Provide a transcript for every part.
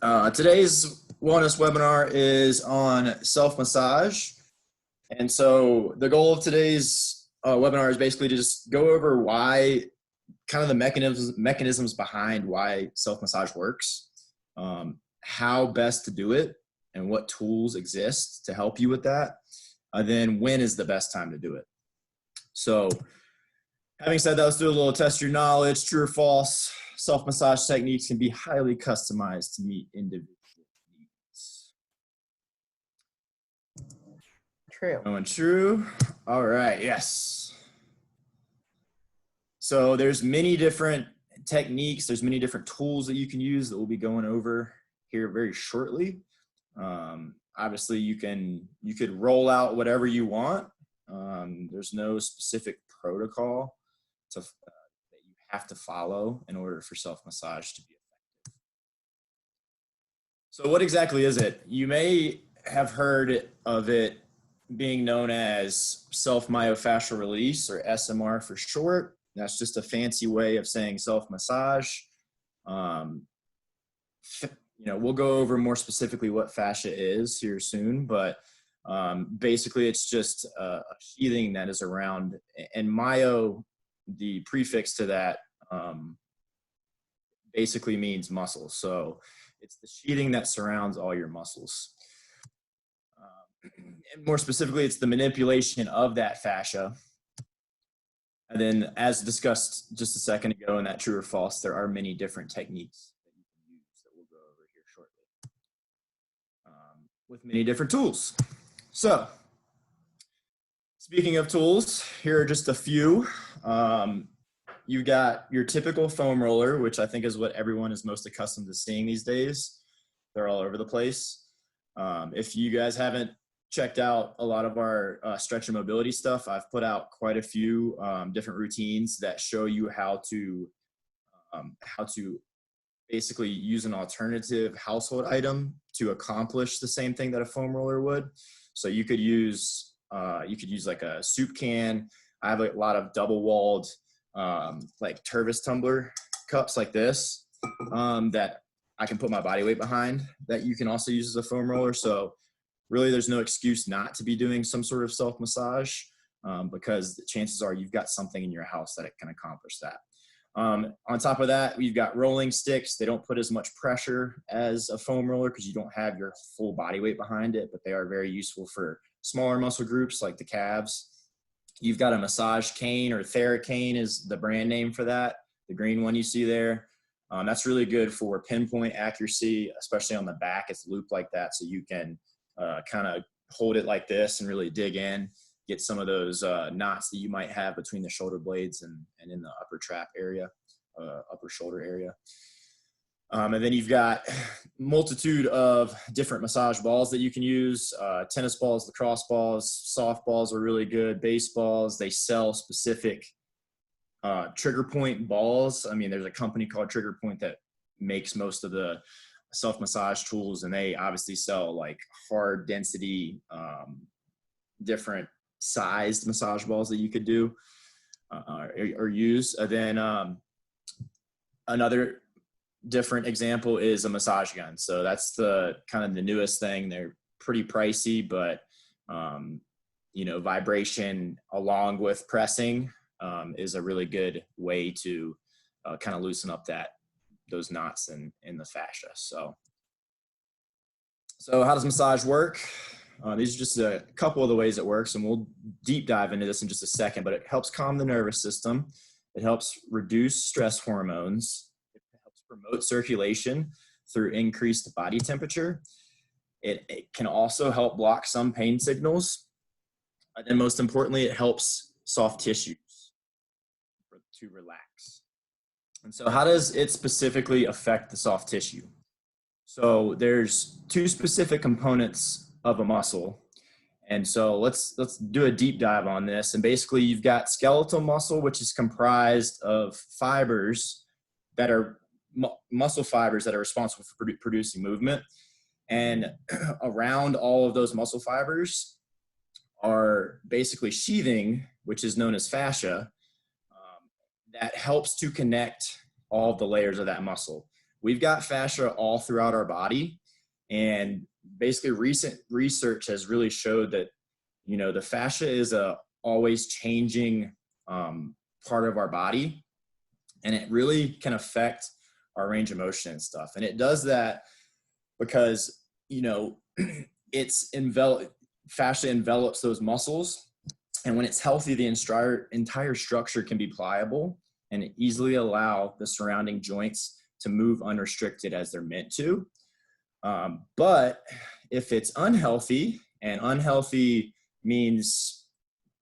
Today's wellness webinar is on self-massage. And so the goal of today's webinar is basically to just go over why, kind of the mechanisms behind why self-massage works, how best to do it, and what tools exist to help you with that. Then when is the best time to do it. So having said that, let's do a little test your knowledge, true or false. Self-massage techniques can be highly customized to meet individual needs. True. Going true. All right, yes. So there's many different techniques, there's many different tools that you can use that we'll be going over here very shortly. Obviously you could roll out whatever you want. There's no specific protocol that you have to follow in order for self-massage to be effective. So what exactly is it? You may have heard of it being known as self-myofascial release, or SMR for short. That's just a fancy way of saying self-massage. We'll go over more specifically what fascia is here soon, but basically it's just a sheathing that is around, and myo, the prefix to that, basically means muscle. So it's the sheathing that surrounds all your muscles. And more specifically, it's the manipulation of that fascia. And then, as discussed just a second ago in that true or false, there are many different techniques that you can use that we'll go over here shortly, with many different tools. So, speaking of tools, here are just a few. You've got your typical foam roller, which I think is what everyone is most accustomed to seeing these days. They're all over the place. If you guys haven't checked out a lot of our stretch and mobility stuff, I've put out quite a few different routines that show you how to basically use an alternative household item to accomplish the same thing that a foam roller would. So you could use like a soup can. I have a lot of double-walled like Tervis tumbler cups like this that I can put my body weight behind, that you can also use as a foam roller. So really there's no excuse not to be doing some sort of self-massage, because the chances are you've got something in your house that it can accomplish that. On top of that, we've got rolling sticks. They don't put as much pressure as a foam roller because you don't have your full body weight behind it, but they are very useful for smaller muscle groups like the calves. You've got a massage cane, or TheraCane is the brand name for that, the green one you see there. That's really good for pinpoint accuracy, especially on the back. It's looped like that, so you can kind of hold it like this and really dig in, get some of those knots that you might have between the shoulder blades and in the upper trap area, upper shoulder area. And then you've got multitude of different massage balls that you can use. Tennis balls, lacrosse balls, softballs are really good. Baseballs, they sell specific trigger point balls. I mean, there's a company called Trigger Point that makes most of the self-massage tools, and they obviously sell like hard density, different sized massage balls that you could do or use. And then another different example is a massage gun. So that's the kind of the newest thing. They're pretty pricey, but vibration along with pressing is a really good way to kind of loosen up those knots in the fascia. So how does massage work? These are just a couple of the ways it works, and we'll deep dive into this in just a second, but it helps calm the nervous system. It helps reduce stress hormones. It helps promote circulation through increased body temperature. It can also help block some pain signals. And then most importantly, it helps soft tissues to relax. And so how does it specifically affect the soft tissue? So there's two specific components of a muscle. And so let's do a deep dive on this. And basically you've got skeletal muscle, which is comprised of fibers that are muscle fibers that are responsible for producing movement. And around all of those muscle fibers are basically sheathing, which is known as fascia, that helps to connect all of the layers of that muscle. we've got fascia all throughout our body. And basically recent research has really showed that, the fascia is a always changing part of our body. And it really can affect our range of motion and stuff. And it does that because, fascia envelops those muscles. And when it's healthy, the entire structure can be pliable and easily allow the surrounding joints to move unrestricted as they're meant to. But if it's unhealthy, and unhealthy means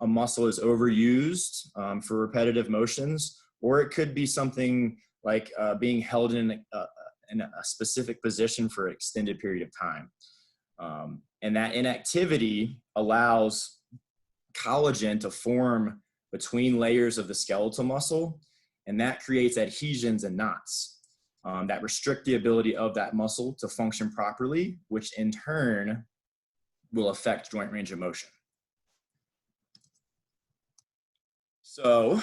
a muscle is overused for repetitive motions, or it could be something like being held in a specific position for an extended period of time. And that inactivity allows collagen to form between layers of the skeletal muscle, and that creates adhesions and knots that restrict the ability of that muscle to function properly, which in turn will affect joint range of motion. So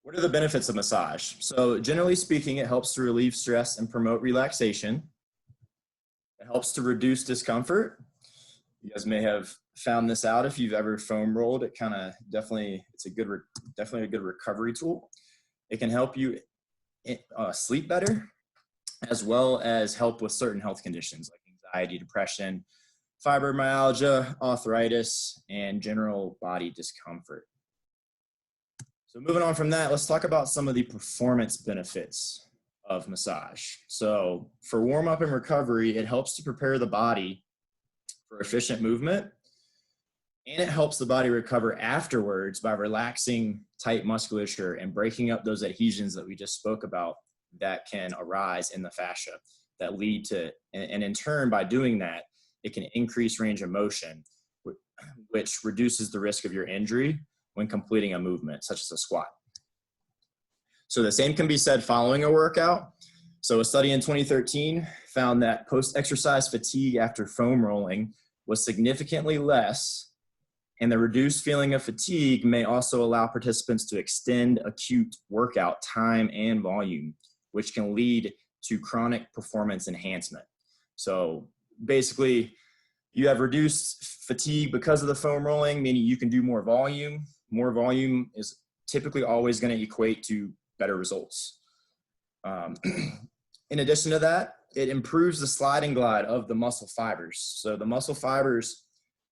what are the benefits of massage? So generally speaking, it helps to relieve stress and promote relaxation. It helps to reduce discomfort. You guys may have found this out if you've ever foam rolled. It kind of definitely a good recovery tool. It can help you sleep better, as well as help with certain health conditions like anxiety, depression, fibromyalgia, arthritis, and general body discomfort. So moving on from that, let's talk about some of the performance benefits of massage. So for warm up and recovery, it helps to prepare the body for efficient movement, and it helps the body recover afterwards by relaxing tight musculature and breaking up those adhesions that we just spoke about that can arise in the fascia that lead to, and in turn, by doing that, it can increase range of motion, which reduces the risk of your injury when completing a movement, such as a squat. So the same can be said following a workout. So a study in 2013 found that post-exercise fatigue after foam rolling was significantly less, and the reduced feeling of fatigue may also allow participants to extend acute workout time and volume, which can lead to chronic performance enhancement. So basically, you have reduced fatigue because of the foam rolling, meaning you can do more volume. More volume is typically always going to equate to better results. In addition to that, it improves the slide and glide of the muscle fibers. So the muscle fibers,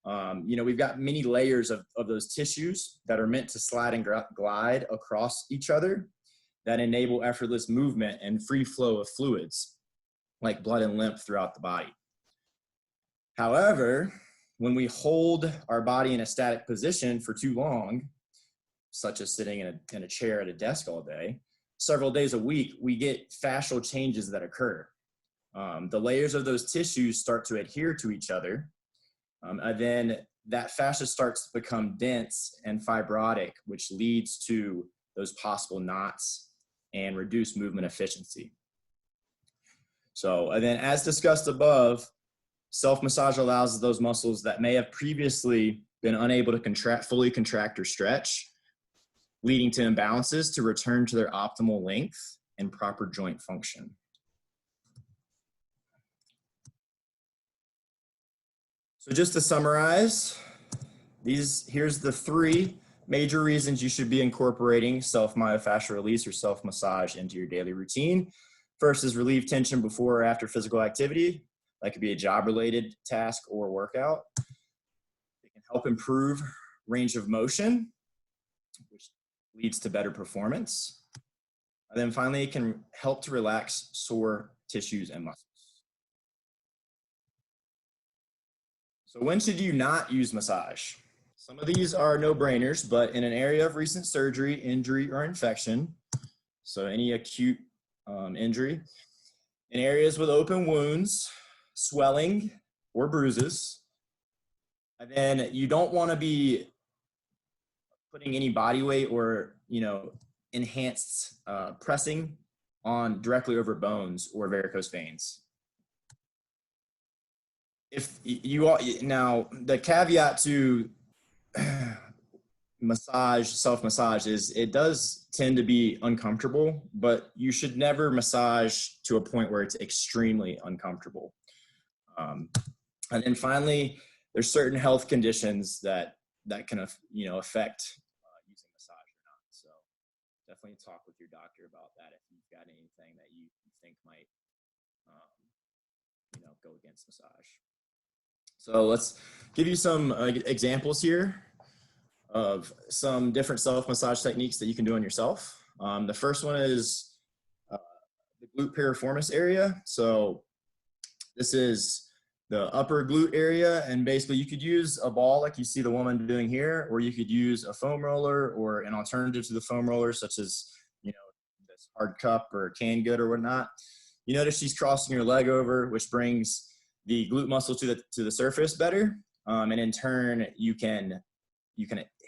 we've got many layers of those tissues that are meant to slide and glide across each other that enable effortless movement and free flow of fluids like blood and lymph throughout the body. However, when we hold our body in a static position for too long, such as sitting in a chair at a desk all day, several days a week, we get fascial changes that occur. The layers of those tissues start to adhere to each other, and then that fascia starts to become dense and fibrotic, which leads to those possible knots and reduced movement efficiency. So, and then as discussed above, self-massage allows those muscles that may have previously been unable to fully contract or stretch, leading to imbalances, to return to their optimal length and proper joint function. So just to summarize, here's the 3 major reasons you should be incorporating self-myofascial release or self-massage into your daily routine. First is relieve tension before or after physical activity. That could be a job-related task or workout. It can help improve range of motion, which leads to better performance. And then finally, it can help to relax sore tissues and muscles. So when should you not use massage? Some of these are no-brainers, but in an area of recent surgery, injury, or infection, so any acute injury, in areas with open wounds, swelling, or bruises, and then you don't want to be putting any body weight or, enhanced pressing on directly over bones or varicose veins. If you are, now the caveat to self-massage is it does tend to be uncomfortable, but you should never massage to a point where it's extremely uncomfortable. And then finally, there's certain health conditions that can, affect using massage or not. So definitely talk with your doctor about that if you've got anything that you think might, go against massage. So let's give you some examples here of some different self-massage techniques that you can do on yourself. The first one is the glute piriformis area. So this is the upper glute area, and basically you could use a ball like you see the woman doing here, or you could use a foam roller or an alternative to the foam roller, such as, this hard cup or canned good or whatnot. You notice she's crossing her leg over, which brings the glute muscle to the surface better, and in turn you can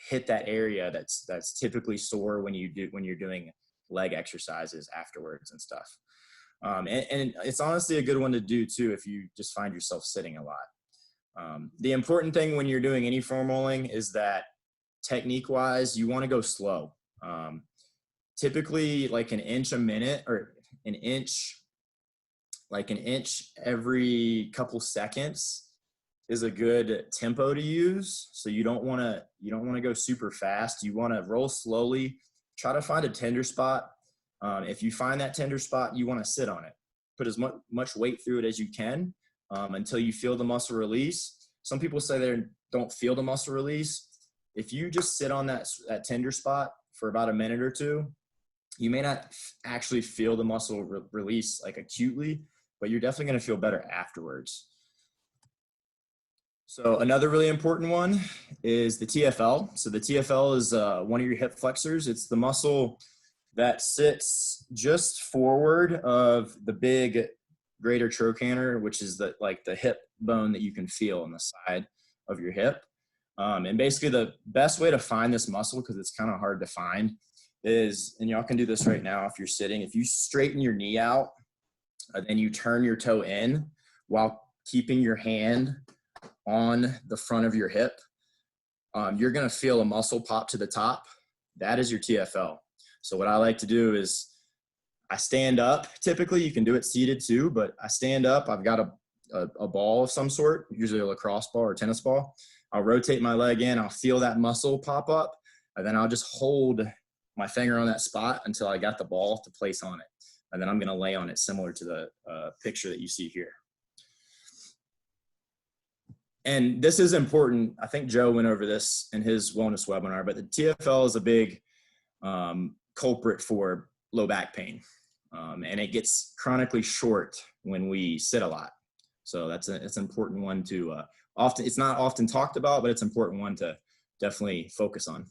hit that area that's typically sore when you're doing leg exercises afterwards and stuff. And it's honestly a good one to do too if you just find yourself sitting a lot. The important thing when you're doing any foam rolling is that technique wise, you want to go slow. Typically like an inch a minute, or an inch every couple seconds is a good tempo to use. So you don't want to go super fast. You want to roll slowly, try to find a tender spot. If you find that tender spot, you want to sit on it. Put as much weight through it as you can until you feel the muscle release. Some people say they don't feel the muscle release. If you just sit on that tender spot for about a minute or two, you may not actually feel the muscle release like acutely, but you're definitely going to feel better afterwards. So another really important one is the TFL. So the TFL is one of your hip flexors. It's the muscle that sits just forward of the big greater trochanter, which is the hip bone that you can feel on the side of your hip. And basically the best way to find this muscle, because it's kind of hard to find, is, and y'all can do this right now if you're sitting, if you straighten your knee out, then you turn your toe in while keeping your hand on the front of your hip, you're going to feel a muscle pop to the top. That is your TFL. So what I like to do is I stand up. Typically you can do it seated too, but I stand up. I've got a ball of some sort, usually a lacrosse ball or tennis ball. I'll rotate my leg in. I'll feel that muscle pop up, and then I'll just hold my finger on that spot until I got the ball to place on it. And then I'm going to lay on it similar to the picture that you see here. And this is important. I think Joe went over this in his wellness webinar, but the TFL is a big culprit for low back pain. And it gets chronically short when we sit a lot. So it's an important one to it's not often talked about, but it's an important one to definitely focus on.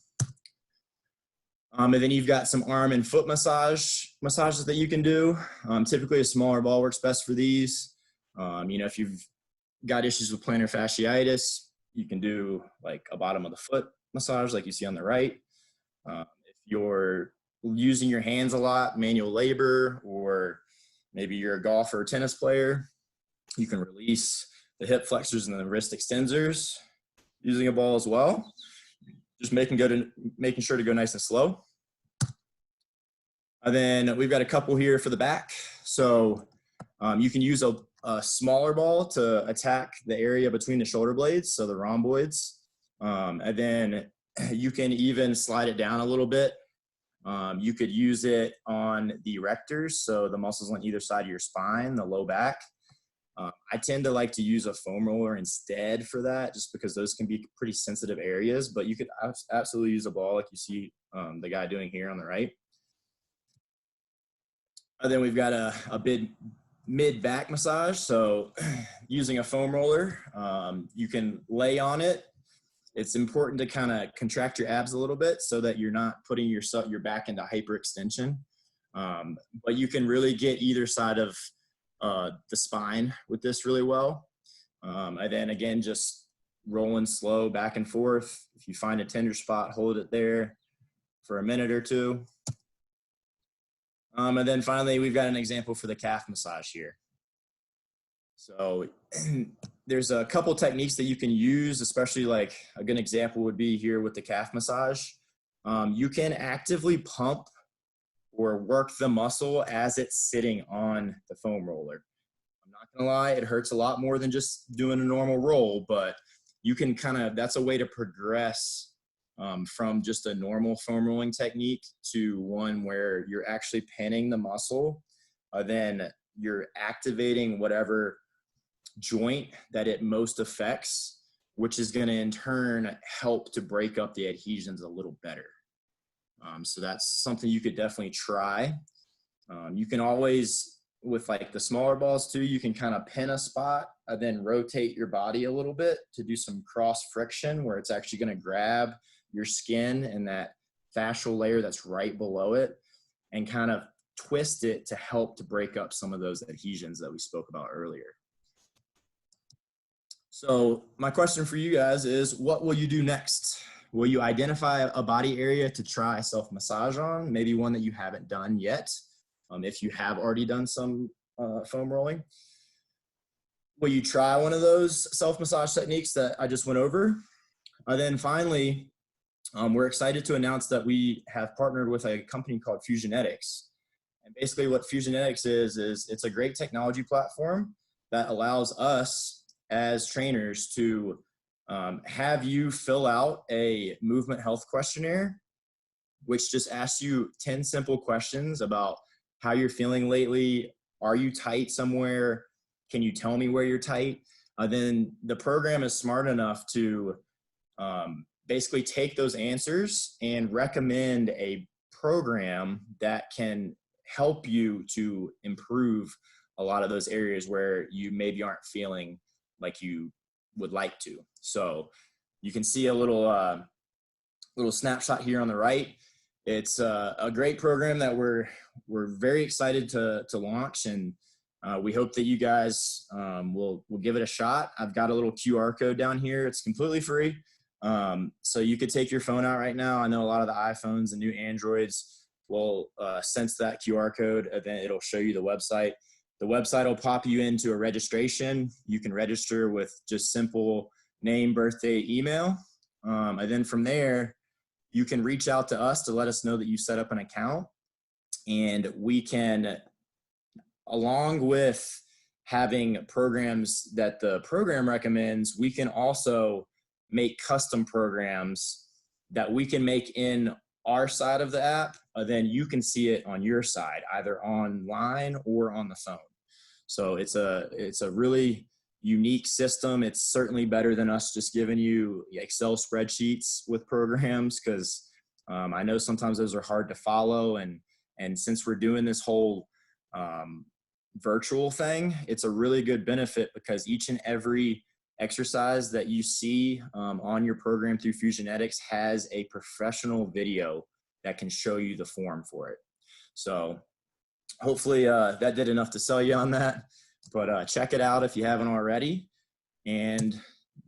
And then you've got some arm and foot massages that you can do. Typically a smaller ball works best for these. If you've got issues with plantar fasciitis, you can do like a bottom of the foot massage like you see on the right. If you're using your hands a lot, manual labor, or maybe you're a golfer or tennis player, you can release the hip flexors and the wrist extensors using a ball as well. Just making sure to go nice and slow. And then we've got a couple here for the back. So you can use a smaller ball to attack the area between the shoulder blades, so the rhomboids. And then you can even slide it down a little bit. You could use it on the rectors, so the muscles on either side of your spine, the low back. I tend to like to use a foam roller instead for that, just because those can be pretty sensitive areas, but you could absolutely use a ball like you see the guy doing here on the right. And then we've got a big mid-back massage. So using a foam roller, you can lay on it. It's important to kind of contract your abs a little bit so that you're not putting your back into hyperextension. But you can really get either side of the spine with this really well. And then again, just rolling slow back and forth. If you find a tender spot, hold it there for a minute or two. And then finally, we've got an example for the calf massage here. So there's a couple techniques that you can use, especially like a good example would be here with the calf massage. you can actively pump or work the muscle as it's sitting on the foam roller. I'm not gonna lie, it hurts a lot more than just doing a normal roll, but you can that's a way to progress from just a normal foam rolling technique to one where you're actually pinning the muscle. Then you're activating whatever joint that it most affects, which is going to in turn help to break up the adhesions a little better. So that's something you could definitely try. You can always, with like the smaller balls too, you can kind of pin a spot, then rotate your body a little bit to do some cross friction where it's actually going to grab your skin and that fascial layer that's right below it and kind of twist it to help to break up some of those adhesions that we spoke about earlier. So my question for you guys is, what will you do next? Will you identify a body area to try self-massage on? Maybe one that you haven't done yet, if you have already done some foam rolling. Will you try one of those self-massage techniques that I just went over? Then finally, we're excited to announce that we have partnered with a company called Fusionetics. And basically what Fusionetics is it's a great technology platform that allows us as trainers to have you fill out a movement health questionnaire, which just asks you 10 simple questions about how you're feeling lately. Are you tight somewhere? Can you tell me where you're tight? Then the program is smart enough to basically take those answers and recommend a program that can help you to improve a lot of those areas where you maybe aren't feeling like you would like to. So you can see a little snapshot here on the right. It's a great program that we're very excited to launch, and we hope that you guys will give it a shot. I've got a little QR code down here. It's completely free. So you could take your phone out right now. I know a lot of the iPhones and new Androids will sense that QR code, and then it'll show you the website. The website will pop you into a registration. You can register with just simple name, birthday, email. And then from there, you can reach out to us to let us know that you set up an account. And we can, along with having programs that the program recommends, we can also make custom programs that we can make in our side of the app. Then you can see it on your side, either online or on the phone. So it's a really unique system. It's certainly better than us just giving you Excel spreadsheets with programs, because I know sometimes those are hard to follow. And since we're doing this whole virtual thing, it's a really good benefit, because each and every exercise that you see on your program through Fusionetics has a professional video that can show you the form for it. So hopefully that did enough to sell you on that, but check it out if you haven't already. And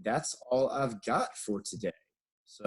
that's all I've got for today.